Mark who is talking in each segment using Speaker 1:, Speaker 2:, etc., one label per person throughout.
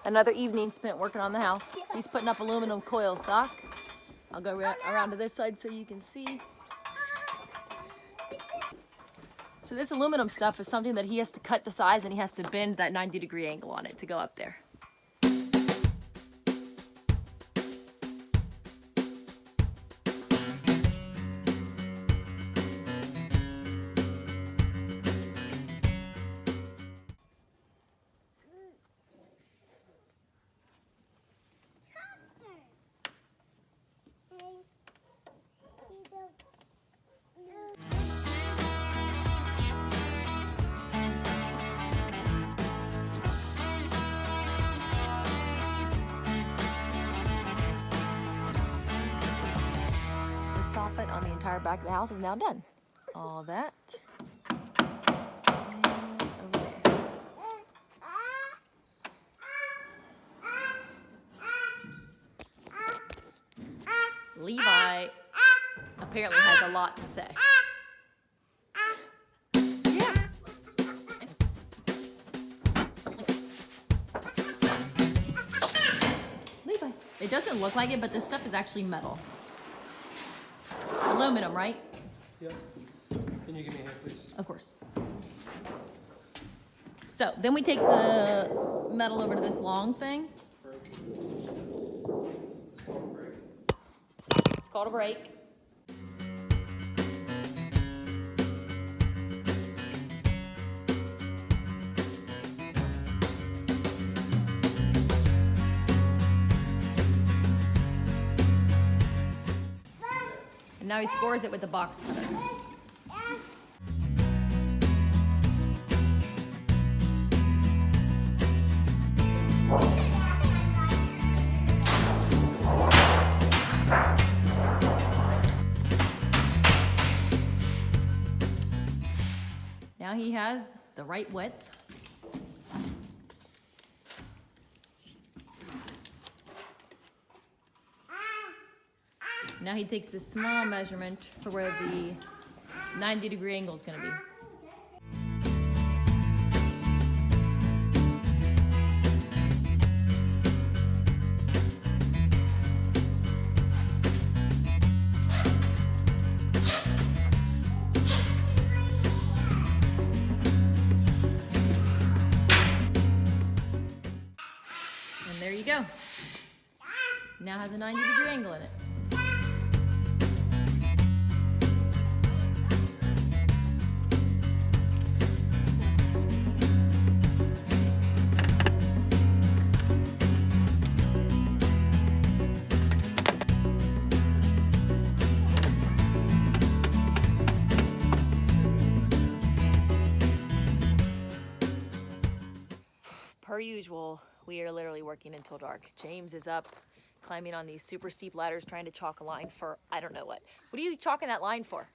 Speaker 1: Another evening spent working on the house. He's putting up aluminum coil stock. I'll go around to this side so you can see. So this aluminum stuff is something that he has to cut to size, and he has to bend that 90-degree angle on it to go up there. Soffit on the entire back of the house is now done. All that. And over there. Levi apparently has a lot to say. Yeah. Levi. It doesn't look like it, but this stuff is actually metal. Aluminum, right?
Speaker 2: Yep. Can you give me a hand, please?
Speaker 1: Of course. So then we take the metal over to this long thing.
Speaker 2: Break. It's called a break.
Speaker 1: It's called a brake. And now he scores it with the box cutter. Now he has the right width. Now he takes this small measurement for where the 90-degree angle is going to be. And there you go. Now has a 90-degree angle in it. Per usual, we are literally working until dark. James is up, climbing on these super steep ladders, trying to chalk a line for I don't know what. What are you chalking that line for?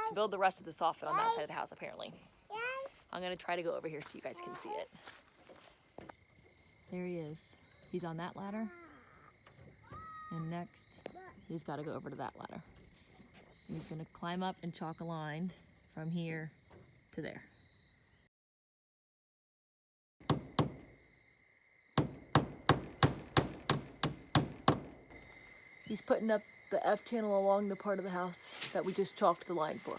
Speaker 1: To build the rest of the soffit on that side of the house, apparently. I'm gonna try to go over here so you guys can see it. There he is. He's on that ladder. And next, he's gotta go over to that ladder. He's gonna climb up and chalk a line from here to there. He's putting up the F channel along the part of the house that we just chalked the line for.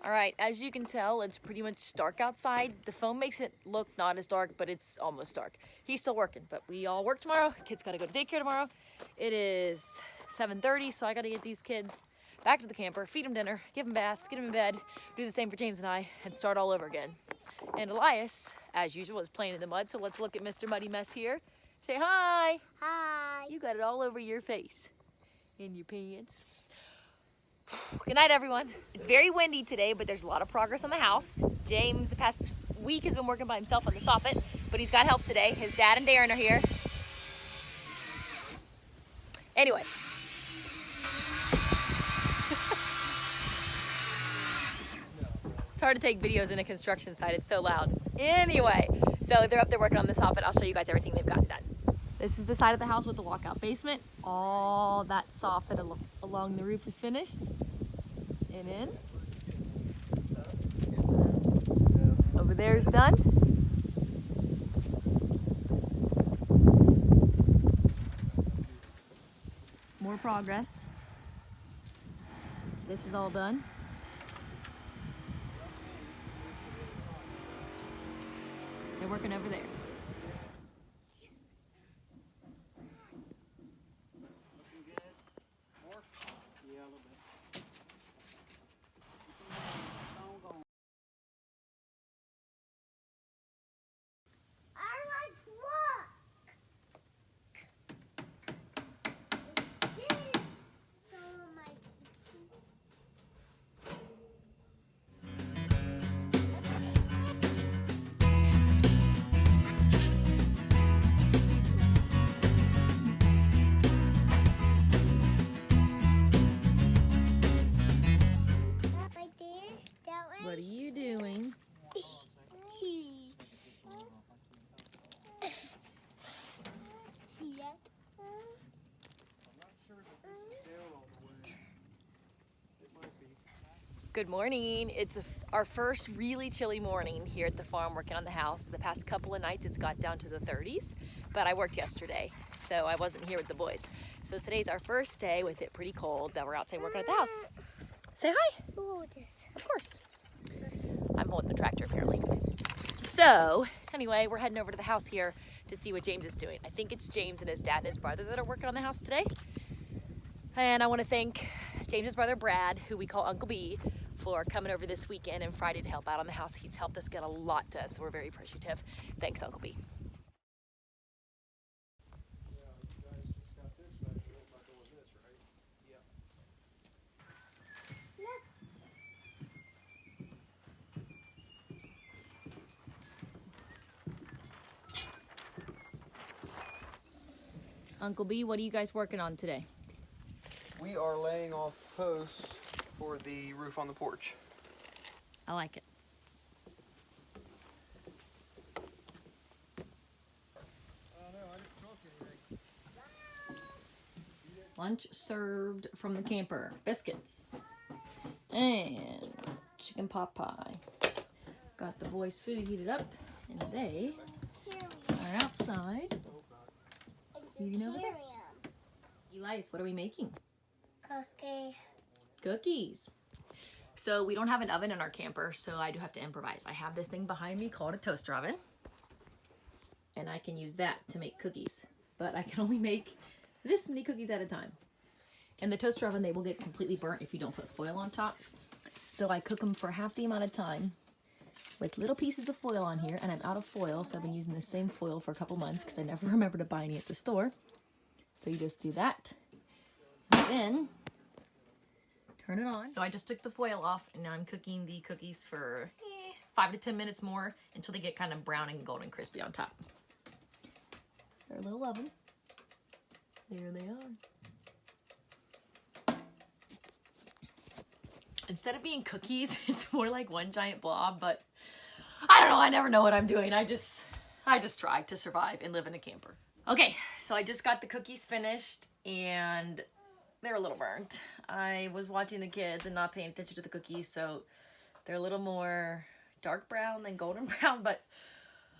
Speaker 1: All right, as you can tell, it's pretty much dark outside. The foam makes it look not as dark, but it's almost dark. He's still working, but we all work tomorrow. Kids gotta go to daycare tomorrow. It is 7:30, so I gotta get these kids back to the camper, feed them dinner, give them baths, get them in bed, do the same for James and I, and start all over again. And Elias, as usual, is playing in the mud, so let's look at Mr. Muddy Mess here. Say hi.
Speaker 3: Hi.
Speaker 1: You got it all over your face and your pants. Good night, everyone. It's very windy today, but there's a lot of progress on the house. James, the past week, has been working by himself on the soffit, but he's got help today. His dad and Darren are here. Anyway. It's hard to take videos in a construction site. It's so loud. Anyway, so they're up there working on the soffit. I'll show you guys everything they've gotten done. This is the side of the house with the walkout basement. All that soffit along the roof is finished. And in. Over there is done. More progress. This is all done. They're working over there.
Speaker 2: Looking good. More? Yeah, a little bit.
Speaker 1: What are you doing?
Speaker 2: See that? I'm not sure that this is down all the way. It might be.
Speaker 1: Good morning. It's our first really chilly morning here at the farm working on the house. The past couple of nights it's got down to the 30s, but I worked yesterday, so I wasn't here with the boys. So today's our first day with it pretty cold that we're outside working at the house. Say hi.
Speaker 2: Who is this?
Speaker 1: Of course. I'm holding the tractor apparently. So anyway, we're heading over to the house here to see what James is doing. I think it's James and his dad and his brother that are working on the house today. And I want to thank James's brother Brad, who we call Uncle B, for coming over this weekend and Friday to help out on the house. He's helped us get a lot done, so we're very appreciative. Thanks, Uncle B.
Speaker 2: Yeah, you guys just got this measurement by doing this, right? Yeah.
Speaker 1: Uncle B, what are you guys working on today?
Speaker 2: We are laying off posts for the roof on the porch.
Speaker 1: I like it.
Speaker 2: No, I didn't talk anything.
Speaker 1: Lunch served from the camper. Biscuits. And chicken pot pie. Got the boys' food heated up, and they are outside. Eating over there. Elias, what are we making? Cookies. So we don't have an oven in our camper, so I do have to improvise. I have this thing behind me called a toaster oven, and I can use that to make cookies, but I can only make this many cookies at a time. In the toaster oven, they will get completely burnt if you don't put foil on top. So I cook them for half the amount of time with little pieces of foil on here, and I'm out of foil, so I've been using the same foil for a couple months because I never remember to buy any at the store. So you just do that, and then turn it on. So I just took the foil off, and now I'm cooking the cookies for 5 to 10 minutes more until they get kind of brown and golden crispy on top. They're a little oven. There they are. Instead of being cookies, it's more like one giant blob, but I don't know, I never know what I'm doing. I just try to survive and live in a camper. Okay, so I just got the cookies finished, and they're a little burnt. I was watching the kids and not paying attention to the cookies, so they're a little more dark brown than golden brown, but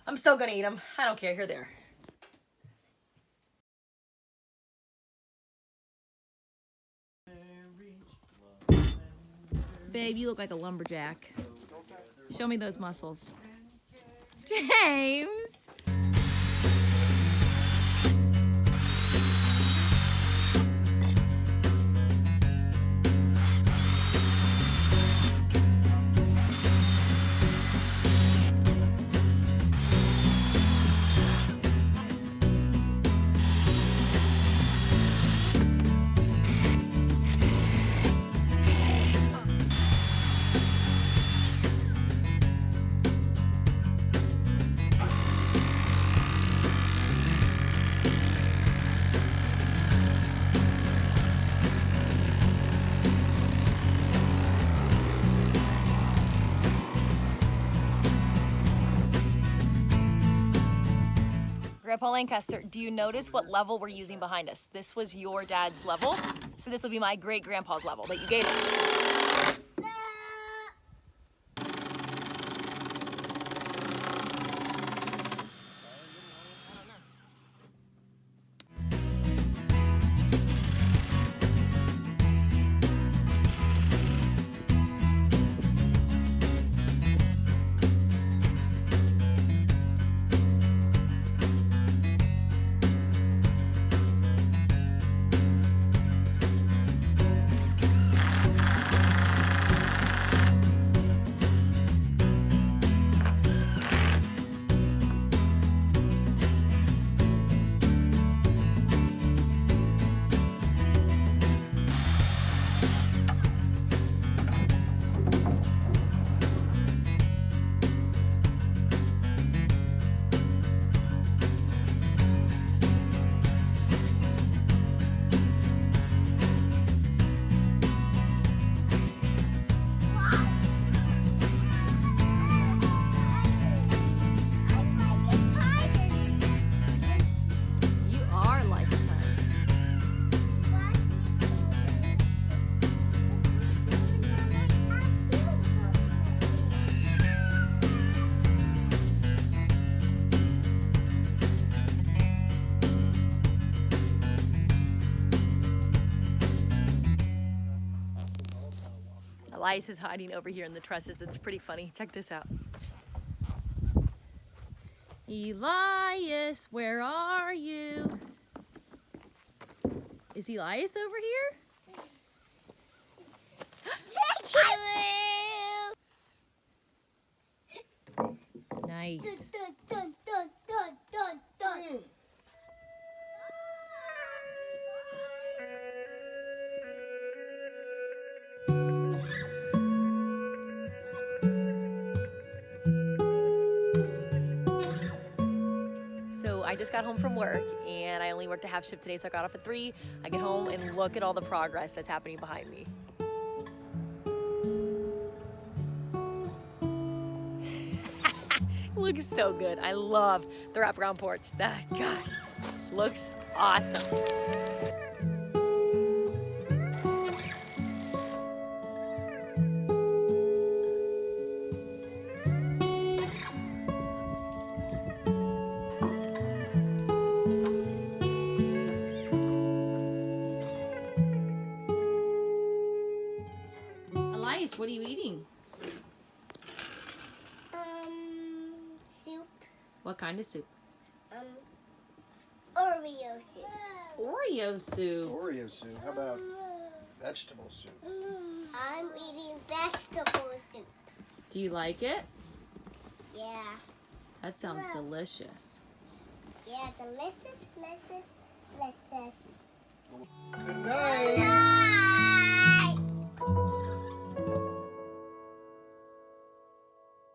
Speaker 1: I'm still gonna eat them. I don't care, here they are. Babe, you look like a lumberjack. Show me those muscles. James! Grandpa Lancaster, do you notice what level we're using behind us? This was your dad's level, so this will be my great-grandpa's level that you gave us. Elias is hiding over here in the trusses. It's pretty funny. Check this out. Elias, where are you? Is Elias over here? Nice.
Speaker 2: Dun, dun, dun, dun, dun, dun.
Speaker 1: So I just got home from work and I only worked a half shift today, so I got off at 3. I get home and look at all the progress that's happening behind me. Looks so good. I love the wraparound porch. That, gosh, looks awesome. Elias, what are you eating?
Speaker 2: Soup.
Speaker 1: What kind of soup?
Speaker 2: Oreo soup.
Speaker 1: Oreo soup.
Speaker 3: Oreo soup. How about vegetable soup?
Speaker 2: I'm eating vegetable soup.
Speaker 1: Do you like it?
Speaker 2: Yeah.
Speaker 1: That sounds delicious.
Speaker 2: Yeah, delicious, delicious, delicious.
Speaker 3: Good night.
Speaker 2: Bye.